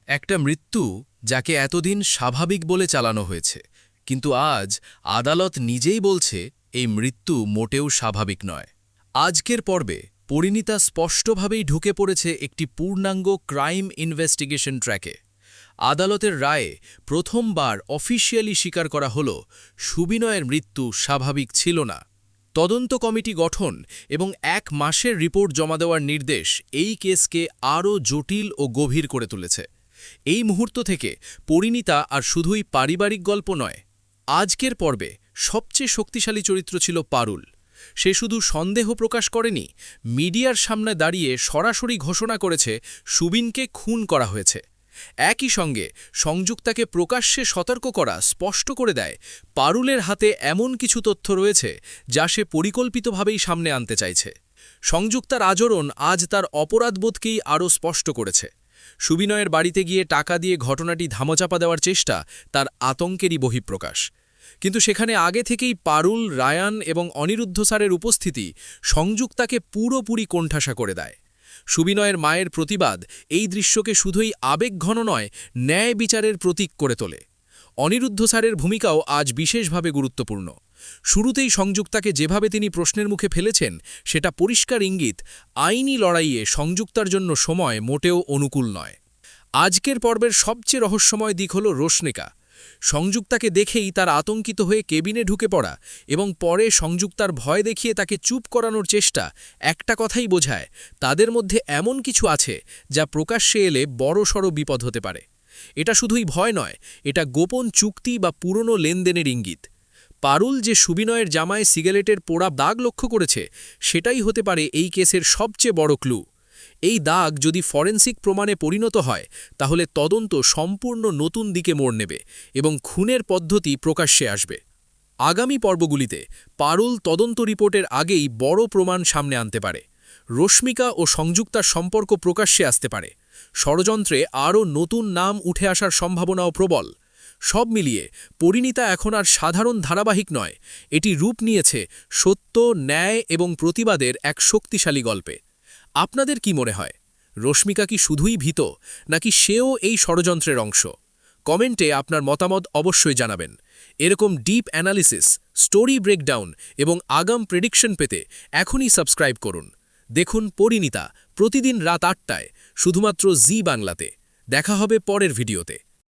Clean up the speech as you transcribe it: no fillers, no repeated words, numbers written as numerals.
একটা মৃত্যু যাকে এতদিন স্বাভাবিক বলে চালানো হয়েছে, কিন্তু আজ আদালত নিজেই বলছে এই মৃত্যু মোটেও স্বাভাবিক নয়। আজকের পর্বে পরিণীতা স্পষ্টভাবেই ঢুকে পড়েছে একটি পূর্ণাঙ্গ ক্রাইম ইনভেস্টিগেশন ট্র্যাকে। আদালতের রায়ে প্রথমবার অফিসিয়ালি স্বীকার করা হল সুবিনয়ের মৃত্যু স্বাভাবিক ছিল না। তদন্ত কমিটি গঠন এবং 1 মাসের রিপোর্ট জমা দেওয়ার নির্দেশ এই কেসকে আরও জটিল ও গভীর করে তুলেছে। এই মুহূর্ত থেকে পরিণীতা আর শুধুই পারিবারিক গল্প নয়। আজকের পর্বে সবচেয়ে শক্তিশালী চরিত্র ছিল পারুল। সে শুধু সন্দেহ প্রকাশ করেনি, মিডিয়ার সামনে দাঁড়িয়ে সরাসরি ঘোষণা করেছে সুবিনকে খুন করা হয়েছে। একই সঙ্গে সংযুক্তাকে প্রকাশ্যে সতর্ক করা স্পষ্ট করে দেয় পারুলের হাতে এমন কিছু তথ্য রয়েছে যা সে পরিকল্পিতভাবেই সামনে আনতে চাইছে। সংযুক্তার আচরণ আজ তার অপরাধবোধকেই আরও স্পষ্ট করেছে। সুবিনয়ের বাড়িতে গিয়ে টাকা দিয়ে ঘটনাটি ধামাচাপা দেওয়ার চেষ্টা তার আতঙ্কেরই বহিঃপ্রকাশ। কিন্তু সেখানে আগে থেকেই পারুল, রায়ান এবং অনিরুদ্ধ স্যারের উপস্থিতি সংযুক্তাকে পুরোপুরি কোণঠাসা করে দেয়। সুবিনয়ের মায়ের প্রতিবাদ এই দৃশ্যকে শুধুই আবেগঘন নয়, ন্যায় বিচারের প্রতীক করে তোলে। অনিরুদ্ধ স্যারের ভূমিকাও আজ বিশেষভাবে গুরুত্বপূর্ণ। শুরুতেই সংযুক্তাকে যেভাবে তিনি প্রশ্নের মুখে ফেলেছেন সেটা পরিষ্কার ইঙ্গিত আইনি লড়াইয়ে সংযুক্তার জন্য সময় মোটেও অনুকূল নয়। আজকের পর্বের সবচেয়ে রহস্যময় দিক হল রোশনিকা। সংযুক্তাকে দেখেই তার আতঙ্কিত হয়ে কেবিনে ঢুকে পড়া এবং পরে সংযুক্তার ভয় দেখিয়ে তাকে চুপ করানোর চেষ্টা একটা কথাই বোঝায়, তাদের মধ্যে এমন কিছু আছে যা প্রকাশ্যে এলে বড়সড় বিপদ হতে পারে। এটা শুধুই ভয় নয়, এটা গোপন চুক্তি বা পুরনো লেনদেনের ইঙ্গিত। পারুল যে সুবিনয়ের জামায় সিগারেটের পোড়া দাগ লক্ষ্য করেছে, সেটাই হতে পারে এই কেসের সবচেয়ে বড় ক্লু। এই দাগ যদি ফরেনসিক প্রমাণে পরিণত হয়, তাহলে তদন্ত সম্পূর্ণ নতুন দিকে মোড় নেবে এবং খুনের পদ্ধতি প্রকাশ্যে আসবে। আগামী পর্বগুলিতে পারুল তদন্ত রিপোর্টের আগেই বড় প্রমাণ সামনে আনতে পারে। রশ্মিকা ও সংযুক্তার সম্পর্ক প্রকাশ্যে আসতে পারে। ষড়যন্ত্রে আরও নতুন নাম উঠে আসার সম্ভাবনাও প্রবল। সব মিলিয়ে পরিণীতা এখন আর সাধারণ ধারাবাহিক নয়, এটি রূপ নিয়েছে সত্য, ন্যায় এবং প্রতিবাদের এক শক্তিশালী গল্পে। আপনাদের কি মনে হয়, রশ্মিকা কি শুধুই ভীত, নাকি সেও এই ষড়যন্ত্রের অংশ? কমেন্টে আপনার মতামত অবশ্যই জানাবেন। এরকম ডিপ অ্যানালিসিস, স্টোরি ব্রেকডাউন এবং আগাম প্রেডিকশন পেতে এখনই সাবস্ক্রাইব করুন। দেখুন পরিণীতা প্রতিদিন রাত 8টায় শুধুমাত্র জি বাংলাতে। দেখা হবে পরের ভিডিওতে।